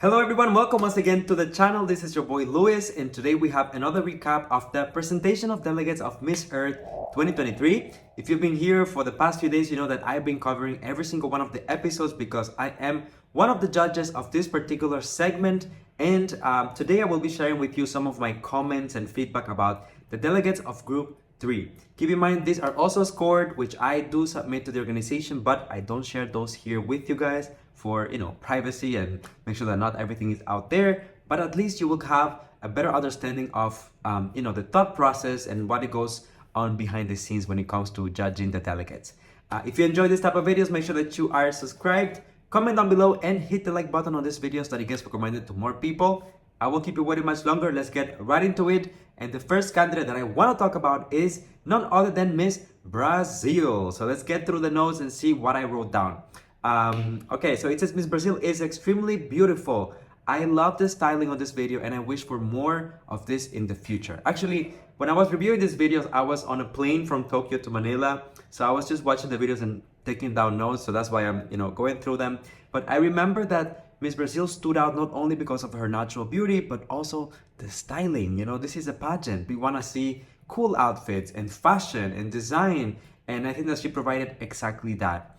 Hello everyone, welcome once again to the channel. This is your boy Luis, and today we have another recap of the Presentation of Delegates of Miss Earth 2023. If you've been here for the past few days, you know that I've been covering every single one of the episodes because I am one of the judges of this particular segment. And today I will be sharing with you some of my comments and feedback about the delegates of Group 3. Keep in mind, these are also scored, which I do submit to the organization, but I don't share those here with you guys for, privacy and make sure that not everything is out there. But at least you will have a better understanding of, the thought process and what it goes on behind the scenes when it comes to judging the delegates. If you enjoy this type of videos, make sure that you are subscribed, comment down below, and hit the like button on this video so that it gets recommended to more people. I won't keep you waiting much longer. Let's get right into it. And the first candidate that I want to talk about is none other than Miss Brazil. So let's get through the notes and see what I wrote down. Okay, so it says Miss Brazil is extremely beautiful. I love the styling on this video and I wish for more of this in the future. Actually, when I was reviewing these videos, I was on a plane from Tokyo to Manila. So I was just watching the videos and taking down notes. So that's why I'm, going through them. But I remember that Miss Brazil stood out not only because of her natural beauty, but also the styling. This is a pageant. We want to see cool outfits and fashion and design. And I think that she provided exactly that.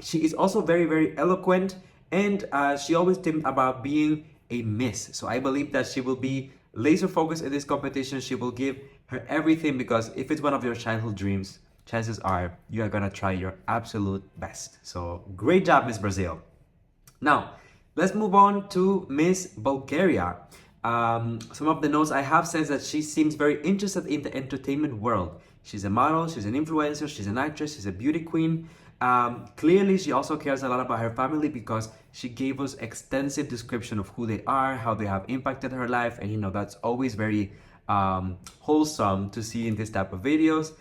She is also very, very eloquent, and she always dreamed about being a miss. So I believe that she will be laser focused in this competition. She will give her everything, because if it's one of your childhood dreams, chances are you are gonna try your absolute best. So great job, Miss Brazil. Now, let's move on to Miss Bulgaria. Some of the notes I have says that she seems very interested in the entertainment world. She's a model, she's an influencer, she's an actress, she's a beauty queen. Clearly, she also cares a lot about her family because she gave us extensive description of who they are, how they have impacted her life, and that's always very wholesome to see in this type of videos.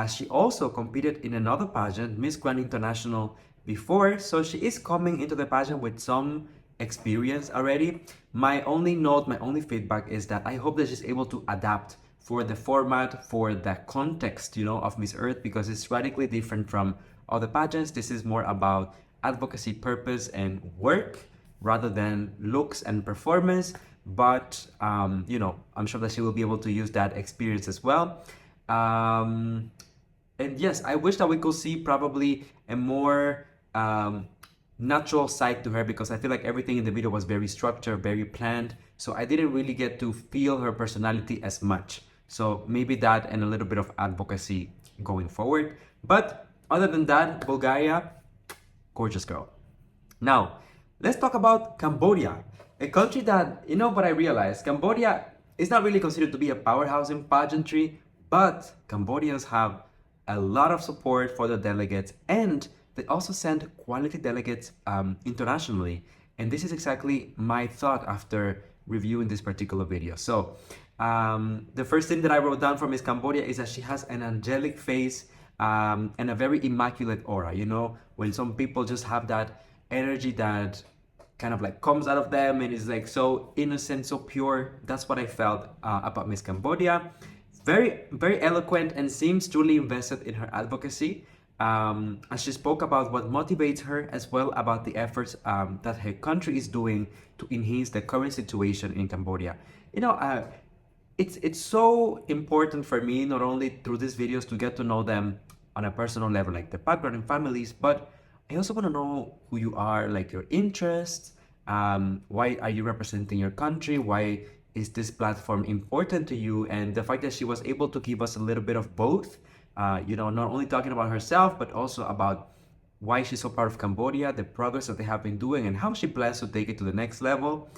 She also competed in another pageant, Miss Grand International, before, so she is coming into the pageant with some experience already. My only note, my only feedback is that I hope that she's able to adapt for the format, for the context, of Miss Earth, because it's radically different from other pageants. This is more about advocacy, purpose, and work rather than looks and performance. But I'm sure that she will be able to use that experience as well. And yes, I wish that we could see probably a more natural side to her, because I feel like everything in the video was very structured, very planned. So I didn't really get to feel her personality as much. So maybe that and a little bit of advocacy going forward. But other than that, Bulgaria, gorgeous girl. Now, let's talk about Cambodia, a country that, what I realized, Cambodia is not really considered to be a powerhouse in pageantry, but Cambodians have a lot of support for the delegates, and they also send quality delegates internationally. And this is exactly my thought after reviewing this particular video. So, the first thing that I wrote down from Miss Cambodia is that she has an angelic face, and a very immaculate aura. When some people just have that energy that kind of like comes out of them and is like so innocent, so pure. That's what I felt about Miss Cambodia. Very, very eloquent, and seems truly invested in her advocacy. And she spoke about what motivates her, as well about the efforts that her country is doing to enhance the current situation in Cambodia. It's so important for me, not only through these videos, to get to know them on a personal level, like the background and families, but I also want to know who you are, like your interests, why are you representing your country, why is this platform important to you, and the fact that she was able to give us a little bit of both, not only talking about herself, but also about why she's so proud of Cambodia, the progress that they have been doing, and how she plans to take it to the next level.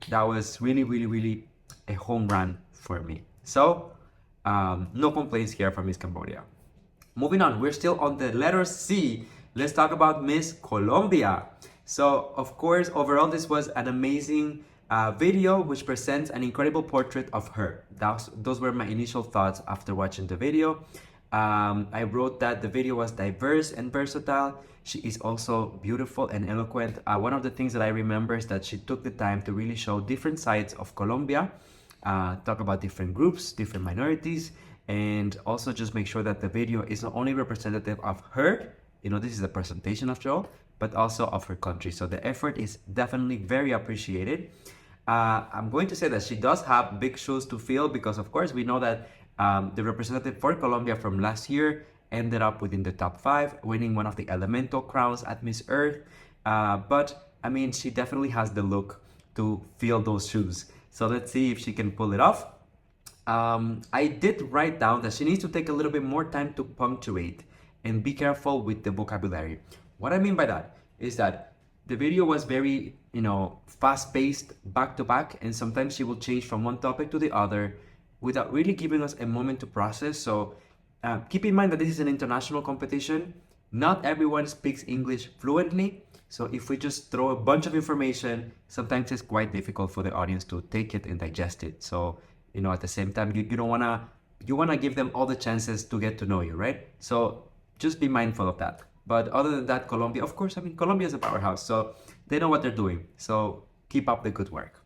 That was really, really, really a home run for me. So, no complaints here from Miss Cambodia. Moving on, we're still on the letter C. Let's talk about Miss Colombia. So, of course, overall, this was an amazing video which presents an incredible portrait of her. Those were my initial thoughts after watching the video. I wrote that the video was diverse and versatile. She is also beautiful and eloquent. One of the things that I remember is that she took the time to really show different sides of Colombia, talk about different groups, different minorities, and also just make sure that the video is not only representative of her, this is a presentation after all, but also of her country. So the effort is definitely very appreciated. I'm going to say that she does have big shoes to fill because, of course, we know that the representative for Colombia from last year ended up within the top 5, winning one of the elemental crowns at Miss Earth. But I mean, she definitely has the look to fill those shoes. So let's see if she can pull it off. I did write down that she needs to take a little bit more time to punctuate and be careful with the vocabulary. What I mean by that is that the video was very, fast-paced, back-to-back, and sometimes she will change from one topic to the other without really giving us a moment to process. So keep in mind that this is an international competition. Not everyone speaks English fluently. So if we just throw a bunch of information, sometimes it's quite difficult for the audience to take it and digest it. So, at the same time, you don't wanna, you wanna give them all the chances to get to know you, right? So just be mindful of that. But other than that, Colombia, of course, Colombia is a powerhouse, so they know what they're doing. So keep up the good work.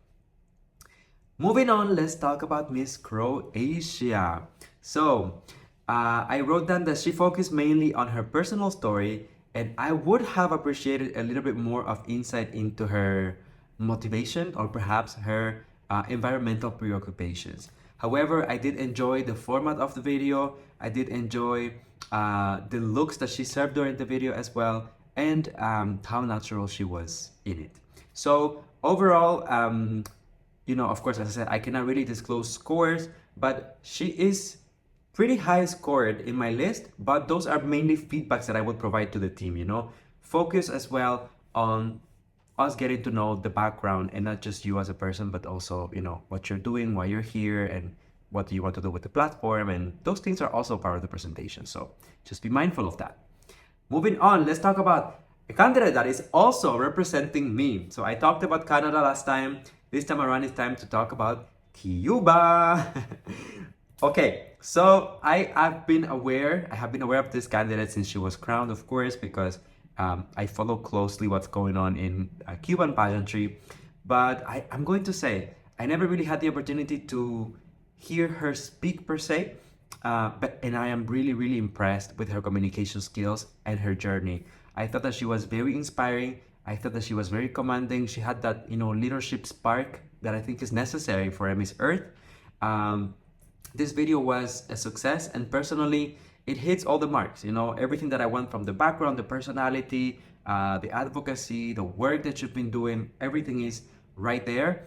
Moving on, let's talk about Miss Croatia. So I wrote down that she focused mainly on her personal story, and I would have appreciated a little bit more of insight into her motivation or perhaps her environmental preoccupations. However, I did enjoy the format of the video. I did enjoy the looks that she served during the video as well, and how natural she was in it. So overall, of course, as I said, I cannot really disclose scores, but she is pretty high scored in my list, but those are mainly feedbacks that I would provide to the team, Focus as well on us getting to know the background and not just you as a person, but also, what you're doing, why you're here, and what do you want to do with the platform. And those things are also part of the presentation. So just be mindful of that. Moving on, let's talk about a candidate that is also representing me. So I talked about Canada last time. This time around, it's time to talk about Cuba. Okay, so I have been aware of this candidate since she was crowned, of course, because I follow closely what's going on in Cuban pageantry. But I'm going to say, I never really had the opportunity to hear her speak per se, and I am really, really impressed with her communication skills and her journey. I thought that she was very inspiring. I thought that she was very commanding. She had that, leadership spark that I think is necessary for a Miss Earth. This video was a success, and personally, it hits all the marks. Everything that I want from the background, the personality, the advocacy, the work that you've been doing, everything is right there.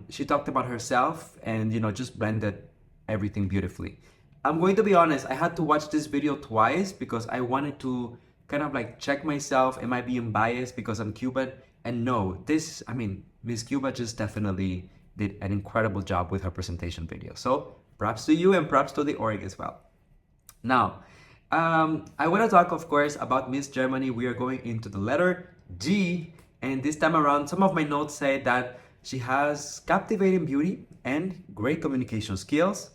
She talked about herself and, just blended everything beautifully. I'm going to be honest, I had to watch this video twice because I wanted to kind of check myself. Am I being biased because I'm Cuban? And no, Miss Cuba just definitely did an incredible job with her presentation video. So props to you and props to the org as well. Now, I want to talk, of course, about Miss Germany. We are going into the letter G, and this time around, some of my notes say that she has captivating beauty and great communication skills.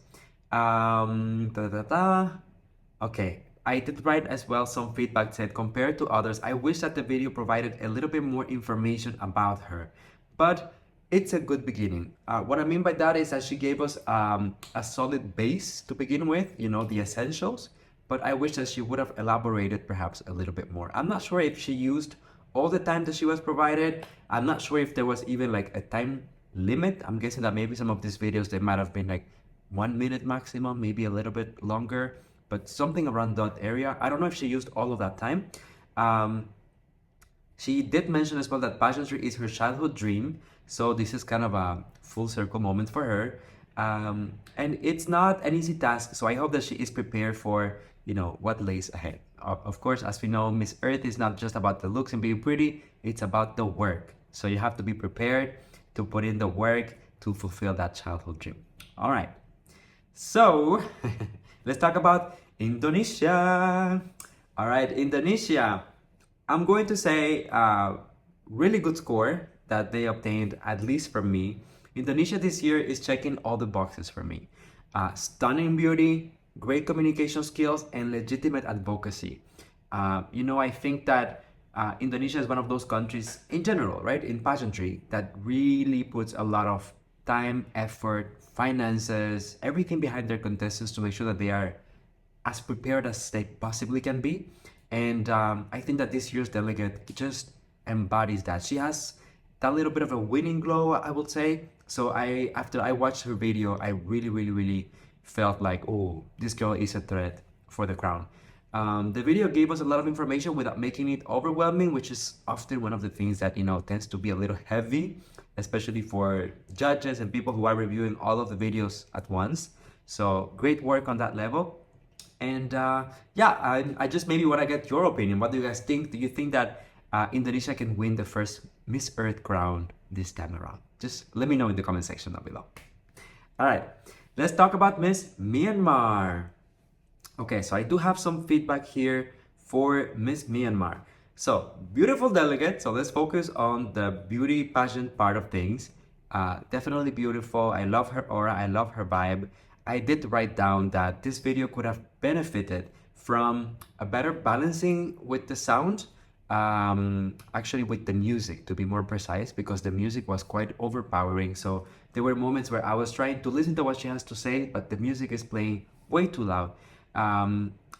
Okay, I did write as well some feedback said, compared to others, I wish that the video provided a little bit more information about her, but it's a good beginning. What I mean by that is that she gave us a solid base to begin with, the essentials, but I wish that she would have elaborated perhaps a little bit more. I'm not sure if she used all the time that she was provided. I'm not sure if there was even a time limit. I'm guessing that maybe some of these videos, they might have been 1 minute maximum, maybe a little bit longer, but something around that area. I don't know if she used all of that time. She did mention as well that pageantry is her childhood dream. So this is kind of a full circle moment for her. And it's not an easy task. So I hope that she is prepared for, what lays ahead. Of course, as we know, Miss Earth is not just about the looks and being pretty. It's about the work. So you have to be prepared to put in the work to fulfill that childhood dream. All right. So let's talk about Indonesia. All right, Indonesia. I'm going to say really good score that they obtained, at least from me. Indonesia this year is checking all the boxes for me. Stunning beauty, great communication skills, and legitimate advocacy. I think that Indonesia is one of those countries in general, right, in pageantry, that really puts a lot of time, effort, finances, everything behind their contestants to make sure that they are as prepared as they possibly can be. And I think that this year's delegate just embodies that. She has that little bit of a winning glow, I would say. So after I watched her video, I really felt like, oh, this girl is a threat for the crown. The video gave us a lot of information without making it overwhelming, which is often one of the things that, tends to be a little heavy, especially for judges and people who are reviewing all of the videos at once. So great work on that level. And yeah, I just maybe want to get your opinion. What do you guys think? Do you think that Indonesia can win the first Miss Earth crown this time around? Just let me know in the comment section down below. All right, let's talk about Miss Myanmar. Okay, so I do have some feedback here for Miss Myanmar. So, beautiful delegate. So let's focus on the beauty pageant part of things. Definitely beautiful. I love her aura. I love her vibe. I did write down that this video could have benefited from a better balancing with the sound. Actually with the music, to be more precise, because the music was quite overpowering. So there were moments where I was trying to listen to what she has to say, but the music is playing way too loud.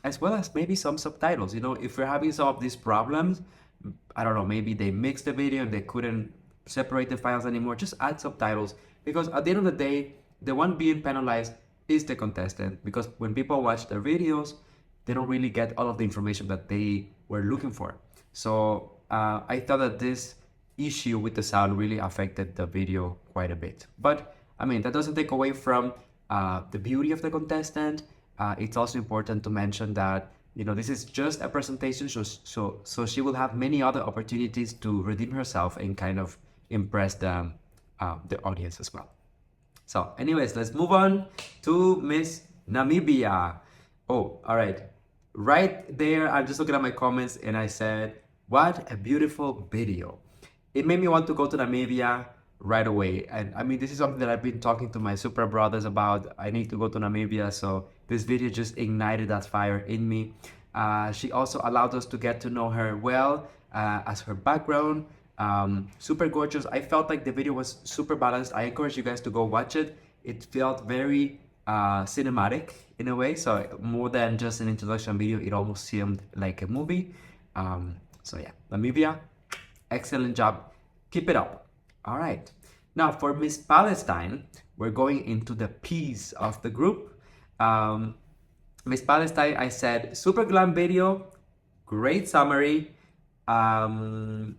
As well as maybe some subtitles. If we're having some of these problems, I don't know, maybe they mixed the video and they couldn't separate the files anymore. Just add subtitles, because at the end of the day, the one being penalized is the contestant, because when people watch their videos, they don't really get all of the information that they were looking for. So I thought that this issue with the sound really affected the video quite a bit. But I mean, that doesn't take away from the beauty of the contestant. It's also important to mention that this is just a presentation, so she will have many other opportunities to redeem herself and kind of impress the audience as well. So anyways, let's move on to Miss Namibia. Oh, all right. Right there, I'm just looking at my comments and I said, what a beautiful video. It made me want to go to Namibia right away. And I mean, this is something that I've been talking to my super brothers about. I need to go to Namibia. So this video just ignited that fire in me. She also allowed us to get to know her well, as her background. Super gorgeous. I felt like the video was super balanced. I encourage you guys to go watch it. It felt very cinematic in a way, so more than just an introduction video, it almost seemed like a movie. So yeah, Namibia, excellent job, keep it up. All right, now for Miss Palestine, we're going into the P's of the group. Miss Palestine, I said super glam video, great summary, and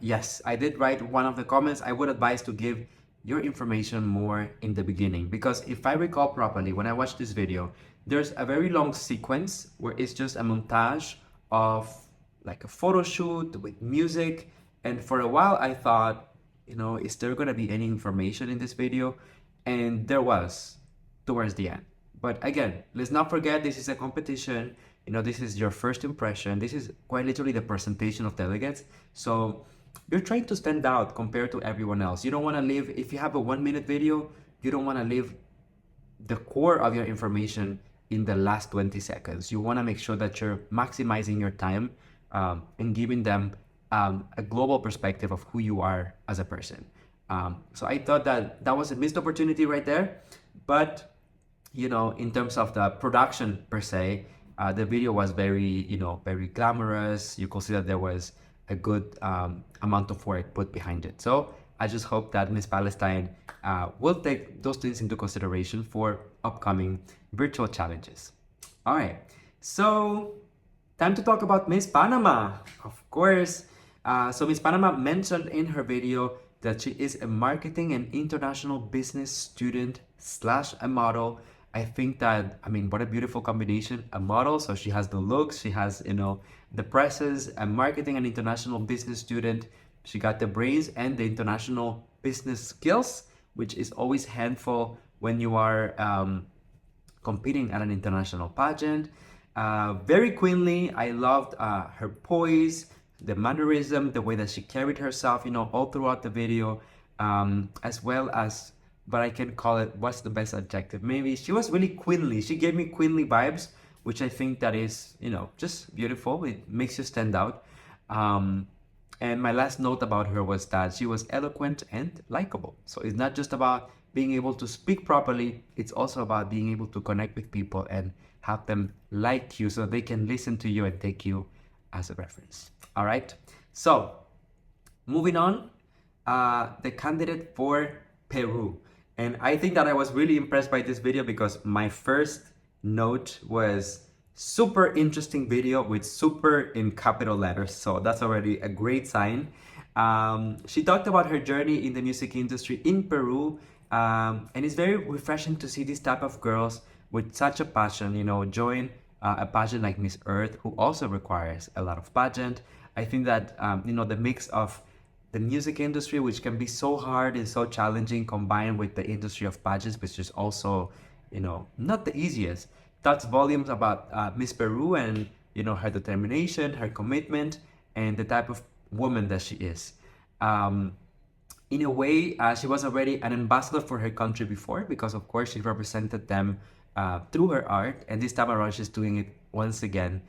yes, I did write one of the comments. I would advise to give your information more in the beginning, because if I recall properly, when I watched this video, there's a very long sequence where it's just a montage of like a photo shoot with music, and for a while I thought, is there gonna be any information in this video? And there was towards the end. But again, let's not forget, this is a competition. This is your first impression. This is quite literally the presentation of delegates. So you're trying to stand out compared to everyone else. You don't want to leave, if you have a 1-minute video, you don't want to leave the core of your information in the last 20 seconds. You want to make sure that you're maximizing your time and giving them a global perspective of who you are as a person. So I thought that that was a missed opportunity right there. But, in terms of the production per se, the video was very, very glamorous. You could see that there was a good amount of work put behind it. So I just hope that Miss Palestine will take those things into consideration for upcoming virtual challenges. All right, so time to talk about Miss Panama, of course. So Miss Panama mentioned in her video that she is a marketing and international business student / a model. I think that, what a beautiful combination. A model, so she has the looks, she has, the presses, a marketing and international business student. She got the brains and the international business skills, which is always handful when you are competing at an international pageant. Very queenly. I loved her poise, the mannerism, the way that she carried herself, all throughout the video, as well as, but I can call it, what's the best adjective? Maybe she was really queenly. She gave me queenly vibes, which I think that is, just beautiful. It makes you stand out. And my last note about her was that she was eloquent and likable. So it's not just about being able to speak properly. It's also about being able to connect with people and have them like you so they can listen to you and take you as a reference. All right. So moving on, the candidate for Peru. And I think that I was really impressed by this video because my first note was super interesting video with super in capital letters. So that's already a great sign. She talked about her journey in the music industry in Peru. And it's very refreshing to see this type of girls with such a passion, you know, join a pageant like Miss Earth, who also requires a lot of pageant. I think that, you know, the mix of the music industry, which can be so hard and so challenging, combined with the industry of pageants, which is also, you know, not the easiest, talks volumes about Miss Peru and, you know, her determination, her commitment, and the type of woman that she is. In a way, she was already an ambassador for her country before, because of course she represented them through her art, and this time around she's doing it once again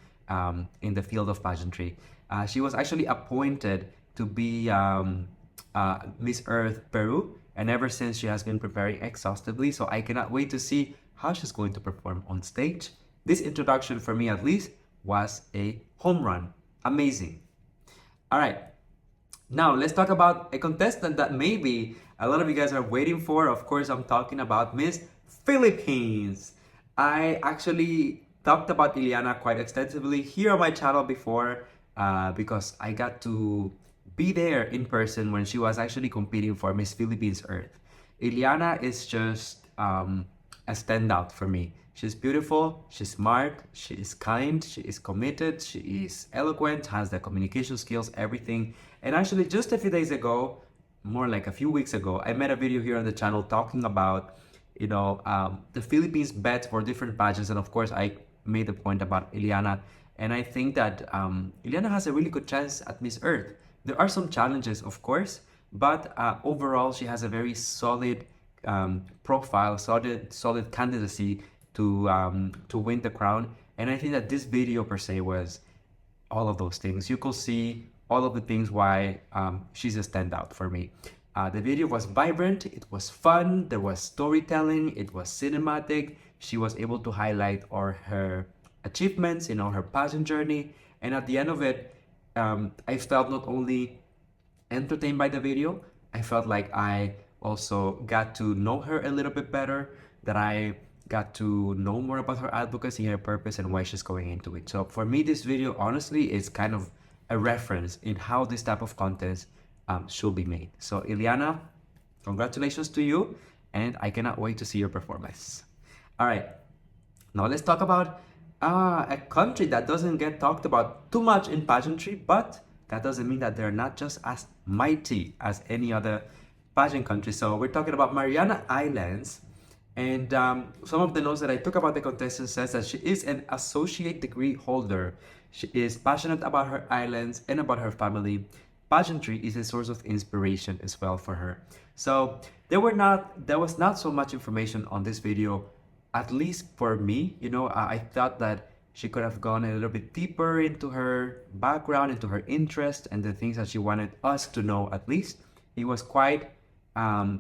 in the field of pageantry. She was actually appointed to be Miss Earth Peru, and ever since she has been preparing exhaustively, so I cannot wait to see how she's going to perform on stage. This introduction, for me at least, was a home run. Amazing. All right, now let's talk about a contestant that maybe a lot of you guys are waiting for. Of course, I'm talking about Miss Philippines. I actually talked about Ileana quite extensively here on my channel before because I got to be there in person when she was actually competing for Miss Philippines Earth. Ileana is just a standout for me. She's beautiful, she's smart, she is kind, she is committed, she is eloquent, has the communication skills, everything. And actually just a few days ago, more like a few weeks ago, I made a video here on the channel talking about, you know, the Philippines bets for different pageants. And of course, I made the point about Ileana. And I think that Ileana has a really good chance at Miss Earth. There are some challenges, of course, but overall, she has a very solid profile, solid candidacy to win the crown. And I think that this video per se was all of those things. You could see all of the things why she's a standout for me. The video was vibrant, it was fun, there was storytelling, it was cinematic. She was able to highlight all her achievements, you know, her pageant journey. And at the end of it, I felt not only entertained by the video, I felt like I also got to know her a little bit better, that I got to know more about her advocacy, her purpose, and why she's going into it. So for me, this video honestly is kind of a reference in how this type of content should be made. So Ileana, congratulations to you, and I cannot wait to see your performance. All right, now let's talk about a country that doesn't get talked about too much in pageantry, but that doesn't mean that they're not just as mighty as any other pageant country. So we're talking about Mariana Islands, and some of the notes that I took about the contestant says that she is an associate degree holder. She is passionate about her islands and about her family. Pageantry is a source of inspiration as well for her. So there was not so much information on this video, at least for me. You know, I thought that she could have gone a little bit deeper into her background, into her interest, and the things that she wanted us to know. At least it was quite,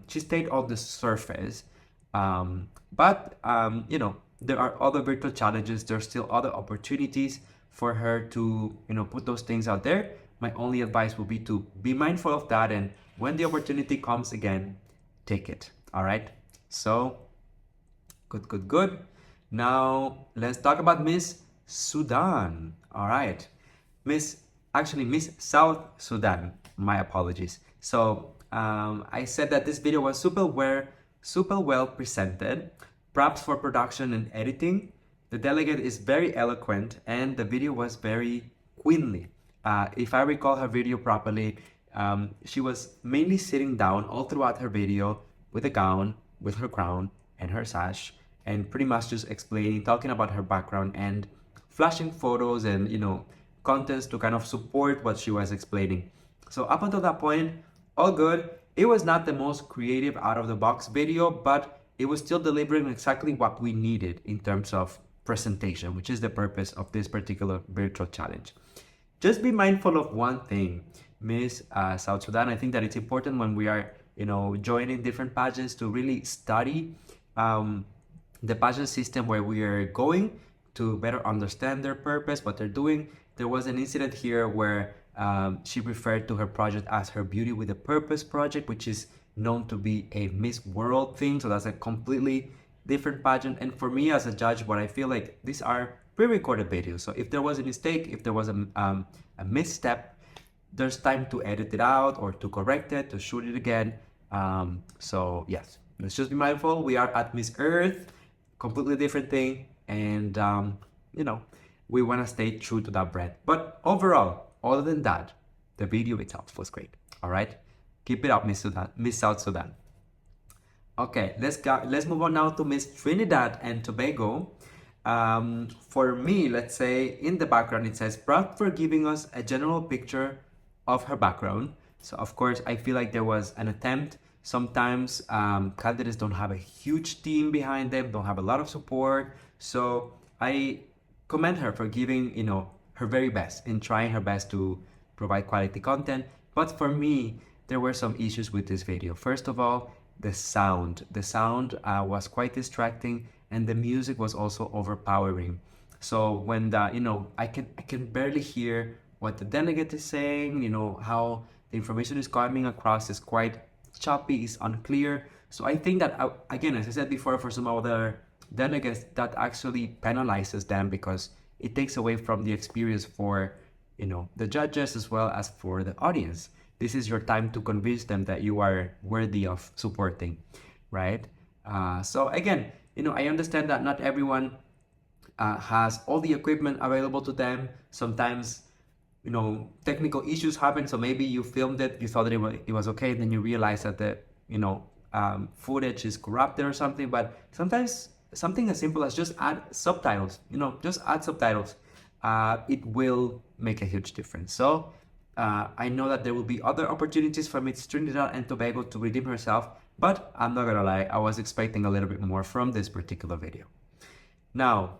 she stayed on the surface. But you know, there are other virtual challenges. There's still other opportunities for her to, you know, put those things out there. My only advice will be to be mindful of that, and when the opportunity comes again, take it. All right. So good. Now let's talk about Miss Sudan. All right, Miss South Sudan. My apologies. So I said that this video was super well presented. Props for production and editing. The delegate is very eloquent, and the video was very queenly. If I recall her video properly, she was mainly sitting down all throughout her video with a gown, with her crown and her sash, and pretty much just explaining, talking about her background and flashing photos and, you know, contents to kind of support what she was explaining. So up until that point, all good. It was not the most creative out of the box video, but it was still delivering exactly what we needed in terms of presentation, which is the purpose of this particular virtual challenge. Just be mindful of one thing, Miss South Sudan. I think that it's important when we are, you know, joining different pageants to really study the pageant system where we are going, to better understand their purpose, what they're doing. There was an incident here where she referred to her project as her Beauty with a Purpose project, which is known to be a Miss World thing. So that's a completely different pageant. And for me as a judge, what I feel like these are pre-recorded videos. So if there was a mistake, if there was a misstep, there's time to edit it out or to correct it, to shoot it again. So yes, let's just be mindful. We are at Miss Earth, completely different thing. And, you know, we want to stay true to that brand. But overall, other than that, the video itself was great. All right. Keep it up, Miss South Sudan. Okay, let's move on now to Miss Trinidad and Tobago. For me, let's say in the background, it says, proud for giving us a general picture of her background. So of course, I feel like there was an attempt. Sometimes candidates don't have a huge team behind them, don't have a lot of support. So I commend her for giving, you know, her very best in trying her best to provide quality content. But for me, there were some issues with this video. First of all, the sound. The sound was quite distracting, and the music was also overpowering. So when the, you know, I can barely hear what the delegate is saying, you know, how the information is coming across is quite choppy, is unclear. So I think that, again, as I said before, for some other delegates, that actually penalizes them because it takes away from the experience for, you know, the judges as well as for the audience. This is your time to convince them that you are worthy of supporting, right? So again, you know, I understand that not everyone has all the equipment available to them. Sometimes, you know, technical issues happen. So maybe you filmed it, you thought that it was okay, then you realize that the, you know, footage is corrupted or something. But sometimes something as simple as just add subtitles, you know, just add subtitles. It will make a huge difference. So I know that there will be other opportunities for Miss Trinidad and Tobago to redeem herself, but I'm not gonna lie, I was expecting a little bit more from this particular video. Now,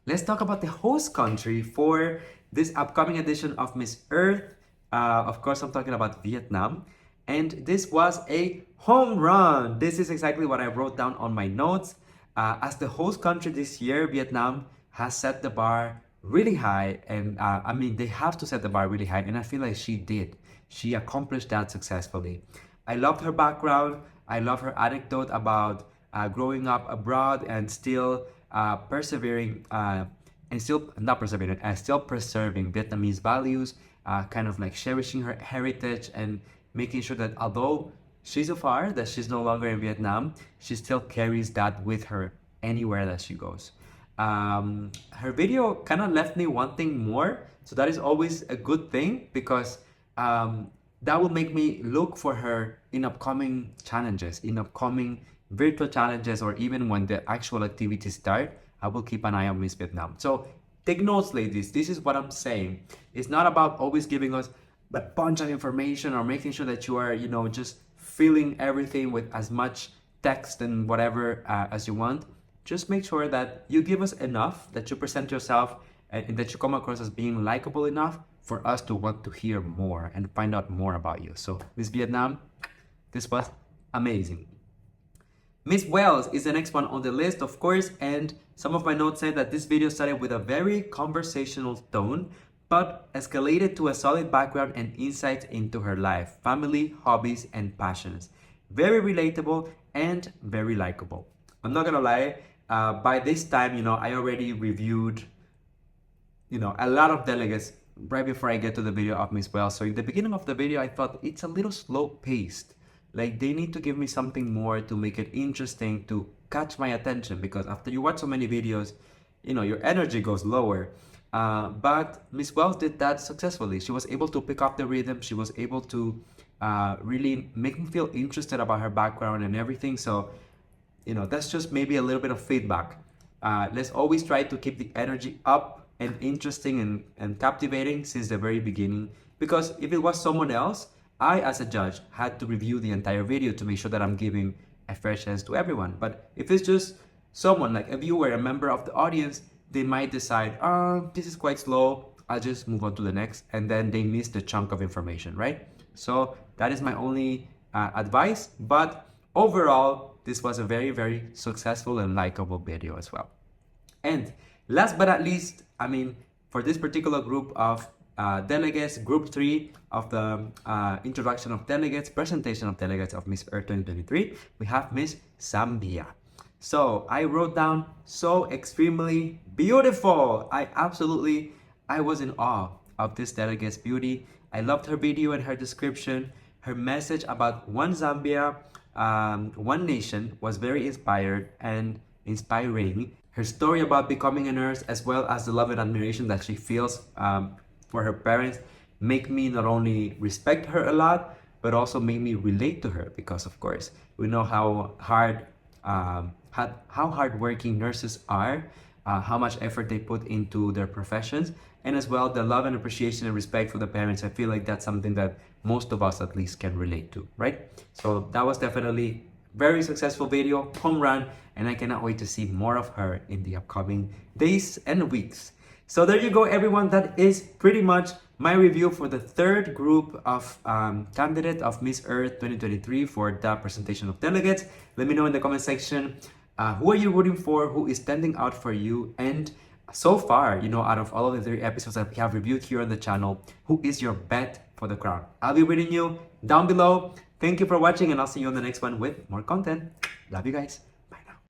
let's talk about the host country for this upcoming edition of Miss Earth. Of course, I'm talking about Vietnam. And this was a home run. This is exactly what I wrote down on my notes. As the host country this year, Vietnam has set the bar really high. And I mean, they have to set the bar really high. And I feel like she did. She accomplished that successfully. I loved her background. I love her anecdote about growing up abroad and still persevering and still not persevering, still preserving Vietnamese values, kind of like cherishing her heritage and making sure that although she's afar, that she's no longer in Vietnam, she still carries that with her anywhere that she goes. Her video kind of left me wanting more, so that is always a good thing because that will make me look for her in upcoming challenges, in upcoming virtual challenges, or even when the actual activities start. I will keep an eye on Miss Vietnam. So take notes, ladies. This is what I'm saying. It's not about always giving us a bunch of information or making sure that you are, you know, just filling everything with as much text and whatever as you want. Just make sure that you give us enough, that you present yourself and that you come across as being likable enough for us to want to hear more and find out more about you. So Miss Vietnam, this was amazing. Miss Wales is the next one on the list, of course, and some of my notes say that this video started with a very conversational tone, but escalated to a solid background and insights into her life, family, hobbies, and passions. Very relatable and very likable. I'm not gonna lie, by this time, you know, I already reviewed, you know, a lot of delegates right before I get to the video of Miss Wales. So in the beginning of the video, I thought it's a little slow paced. Like they need to give me something more to make it interesting, to catch my attention, because after you watch so many videos, you know, your energy goes lower. But Miss Wells did that successfully. She was able to pick up the rhythm. She was able to really make me feel interested about her background and everything. So, you know, that's just maybe a little bit of feedback. Let's always try to keep the energy up and interesting and captivating since the very beginning. Because if it was someone else, I, as a judge, had to review the entire video to make sure that I'm giving a fair chance to everyone. But if it's just someone, like a viewer, a member of the audience, they might decide, this is quite slow, I'll just move on to the next, and then they miss the chunk of information, right? So that is my only advice. But overall, this was a very, very successful and likable video as well. And Last but not least, I mean, for this particular group of delegates, group 3 of the introduction of delegates, presentation of delegates of Miss Earth 2023, we have Miss Zambia. So I wrote down so extremely beautiful. I was in awe of this delegate's beauty. I loved her video and her description. Her message about one Zambia, one nation was very inspired and inspiring. Her story about becoming a nurse, as well as the love and admiration that she feels for her parents, make me not only respect her a lot, but also make me relate to her, because of course we know how hardworking nurses are, how much effort they put into their professions, and as well the love and appreciation and respect for the parents. I feel like that's something that most of us at least can relate to, right? So that was definitely very successful video, home run, and I cannot wait to see more of her in the upcoming days and weeks. So there you go, everyone. That is pretty much my review for the third group of candidate of Miss Earth 2023 for the presentation of delegates. Let me know in the comment section, who are you rooting for, who is standing out for you, and so far, you know, out of all of the 3 episodes that we have reviewed here on the channel, who is your bet for the crown? I'll be reading you down below. Thank you for watching, and I'll see you on the next one with more content. Love you guys.